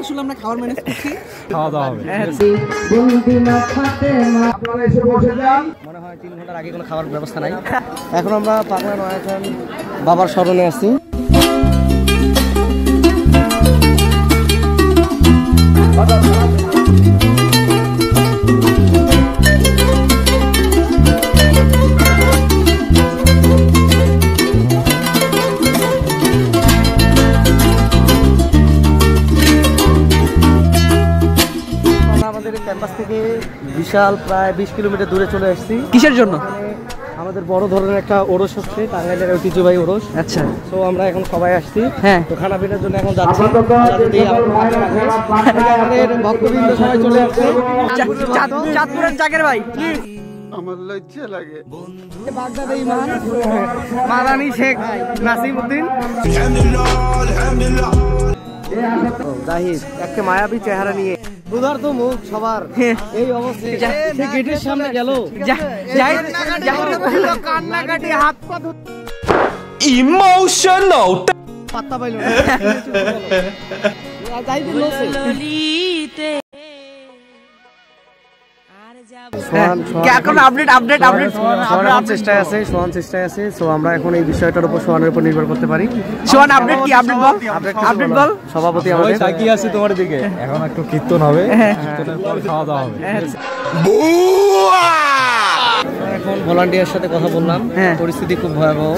আসলে আমরা খাবার ম্যানেজ করছি, খাওয়া দাওয়া হবে। আপনারা এসে বসে যান। মনে হয় 3 ঘন্টার আগে কোনো খাবার ব্যবস্থা নাই। এখন আমরা পাগলা নয়াখান বাবার স্মরণে আছি। ক্যাম্পাস থেকে বিশাল প্রায় 20 কিলোমিটার দূরে চলে আসছি। কিসের জন্য? আমাদের বড় ধরনের একটা ওরস হচ্ছে, টাঙ্গাইলের ঐতিহ্যবাহী ওরস। আচ্ছা, তো আমরা এখন সবাই আসছি। হ্যাঁ, তো খানা পিনার জন্য এখন যাচ্ছি। আমাদের ভক্তবৃন্দ সবাই চলে আসছে। চাঁদপুরের জাকের ভাই, আমার লজ্জা লাগে। বাগদাদ ইমাম মাদানী শেখ নাসিমউদ্দিন জাহিদ, একটা মায়াবী চেহারা নিয়ে ক্ষুধার্ত মুখ সবার এই অবস্থা। সে গেটের সামনে গেল, কান্নাকাটি হাত পা ইমোশনাল পাত্তা পাইল না। চেষ্টায় আছে। সো আমরা এখন এই বিষয়টার উপর সোহানের উপর নির্ভর করতে পারি। সোহান, আপডেট কি? আপডেট বল। সভাপতি আমাদের তাকিয়ে আছে তোমার দিকে। এখন একটু কীর্তন হবে, কীর্তনের পর খাওয়া দাওয়া হবে। এখন ভলান্টিয়ার সাথে কথা বললাম, পরিস্থিতি খুব ভয়াবহ।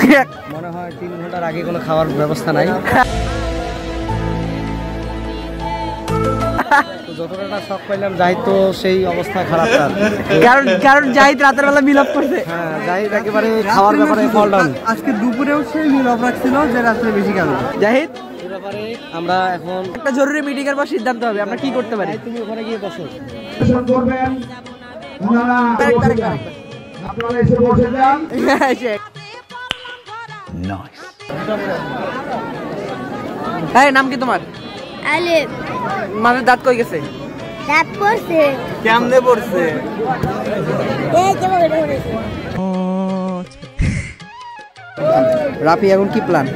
মনে হয় 3 ঘন্টার আগে কোনো খাওয়ার ব্যবস্থা নাই। যতটা শখ পাইলাম, জাহিদ তো সেই অবস্থা খারাপ তার, কারণ জাহিদ রাতের বেলা মিল আপ করছে। হ্যাঁ, জাহিদ একেবারে খাওয়ার ব্যাপারে ফল ডাউন। আজকে দুপুরেও সেই মিল আপ রাখছিল যে রাত্রে বেশি খাবে। জাহিদ, এই ব্যাপারে আমরা এখন একটা জরুরি মিটিং এর পর সিদ্ধান্ত হবে আমরা কি করতে পারি। তুমি ওখানে গিয়ে বসো। করবেন আপনারা এসে বসে যান। নাইস। এই নাম কি তোমার? আলিফ। মানে দাঁত কই গেছে? দাঁত পড়ছে। কেমনে পড়ছে? এই কেমন পড়ছে? রাফি, এখন কি প্ল্যান?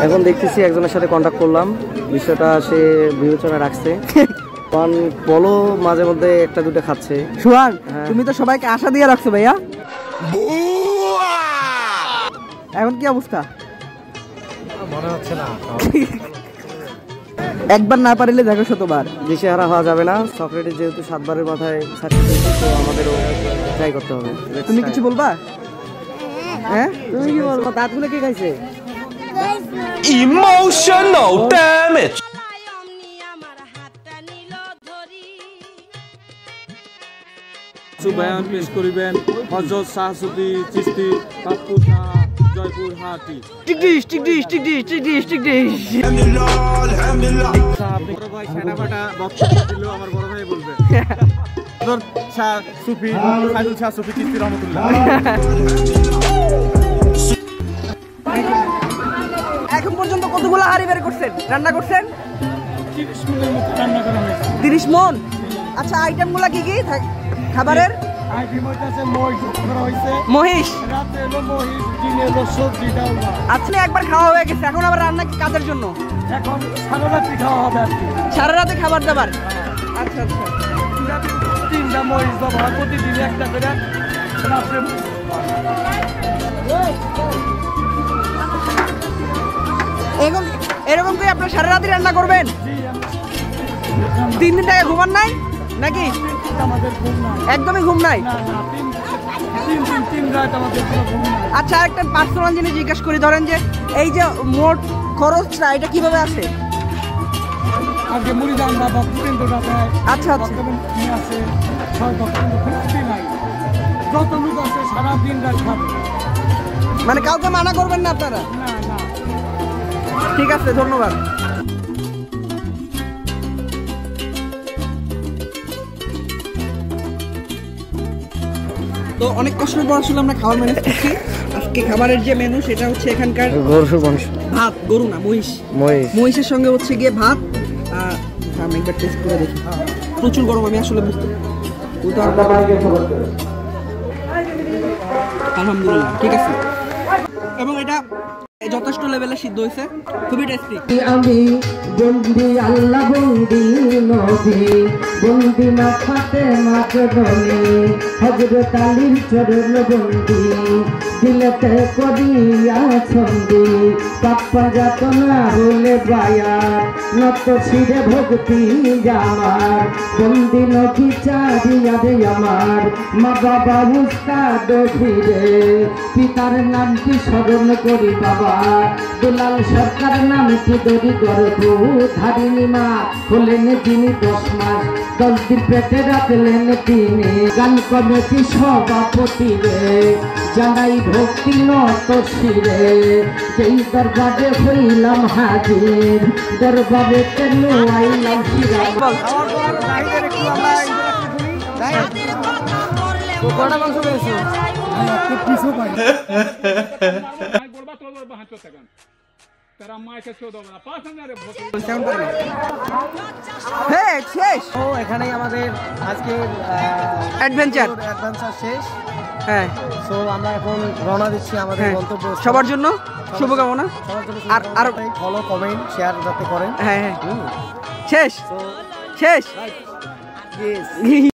এখন দেখতেছি একজনের সাথে কন্টাক্ট করলাম, বিষয়টা সে বিবেচনা রাখছে। বলো, মাঝে মধ্যে একটা দুটো খাচ্ছে। সুহান, তুমি তো সবাইকে আশা দিয়ে রাখছো ভাইয়া, এখন কি অবস্থা? মনে হচ্ছে না। একবার না পারিলে দেখো শতবার। দিশেহারা হওয়া যাবে না। সক্রেটিস যেহেতু 7 বারের মাথায় সার্টিফিকেট, তো আমাদেরও ট্রাই করতে হবে। তুমি কিছু বলবা? হ্যাঁ, তুমি কি বলবা? দাঁতগুলো কে খাইছে? Emotional damage. বয়ান পেশ করিবেন হযরত শাহ সুফি চিশতি পাপ্পু শাহ জয়পুর হাটি। বড় ভাই সেনাবাটা বক্তব্য দিল, আমার বড় ভাই বলবে হযরত শাহ সুফি সাইদুল শাহ সুফি চিশতি রহমাতুল্লাহ। এখন পর্যন্ত কতগুলো হাড়ি বের করছেন, রান্না করছেন? 30 মনের মতো রান্না করা হয়েছে। 30 মন। আচ্ছা, আইটেমগুলো কি কি খাবারের? আইটেম হইতাছে মহিষ করা হইছে। মহিষ, রাতে হলো মহিষ, দিনে হলো সবজি ডাল। আচ্ছা, একবার খাওয়া হয়ে গেছে, এখন আবার রান্না কি কাজের জন্য? এখন সারা রাত্রি খাওয়া হবে আর কি। সারা রাতে খাবার দাবার। আচ্ছা আচ্ছা, 3টা মহিষ দেবো, প্রতিদিন একটা করে রাত্রে। এরকম করে আপনার সারা রাতে রান্না করবেন? 3 দিন থেকে ঘুমান নাই নাকি? একদমই ঘুম নাই। আচ্ছা, একটা পার্সোনাল জিনিস জিজ্ঞেস করি, ধরেন যে এই যে মোট খরচটা এটা কিভাবে আসে? আচ্ছা আচ্ছা, মানে কাউকে মানা করবেন না আপনারা? ঠিক আছে, ধন্যবাদ। তো অনেক কষ্টের পর আসলে আমরা খাবার ম্যানেজ করছি। আজকে খাবারের যে মেনু সেটা হচ্ছে এখানকার গরুর মাংস, ভাত, গরু না মহিষ, মহিষের সঙ্গে হচ্ছে গিয়ে ভাত। আমি একবার টেস্ট করে দেখি। প্রচুর গরম, আমি আসলে বুঝতে আলহামদুলিল্লাহ ঠিক আছে। এবং এটা যথেষ্ট লেভেলে সিদ্ধ হয়েছে, খুবই টেস্টি। আমি বন্দি আল্লাহ বন্দি নবী বন্দি মা ফাতেমা চরণে হযরত আলীর চরণ বন্দি দিলতে করিয়া ছন্দি পাপ্পা যাতনা হলে বায়ার নত শিরে ভক্তি আমার বন্দি নবী চারিয়া রে আমার মা বাবা উস্তাদ ফিরে পিতার নামটি স্মরণ করি বাবা দুলাল সরকার নামটি দরি গর্ভ ধারিণী মা হলেন যিনি 10 মাস 10 দিন পেটে রাখলেন তিনি গান কমিটি সভাপতি রে জানাই ভক্তি নত শিরে যেই দরবারে হইলাম হাজির দরবারে কেন আইলাম শিরা কটা মাংস পেয়েছো? এখানেই আমাদের আজকের অ্যাডভেঞ্চার শেষ। হ্যাঁ, সো আমরা এখন রওনা দিচ্ছি আমাদের গন্তব্য। সবার জন্য শুভকামনা, আর ফলো কমেন্ট শেয়ার যাতে করেন। হ্যাঁ হ্যাঁ, শেষ শেষ।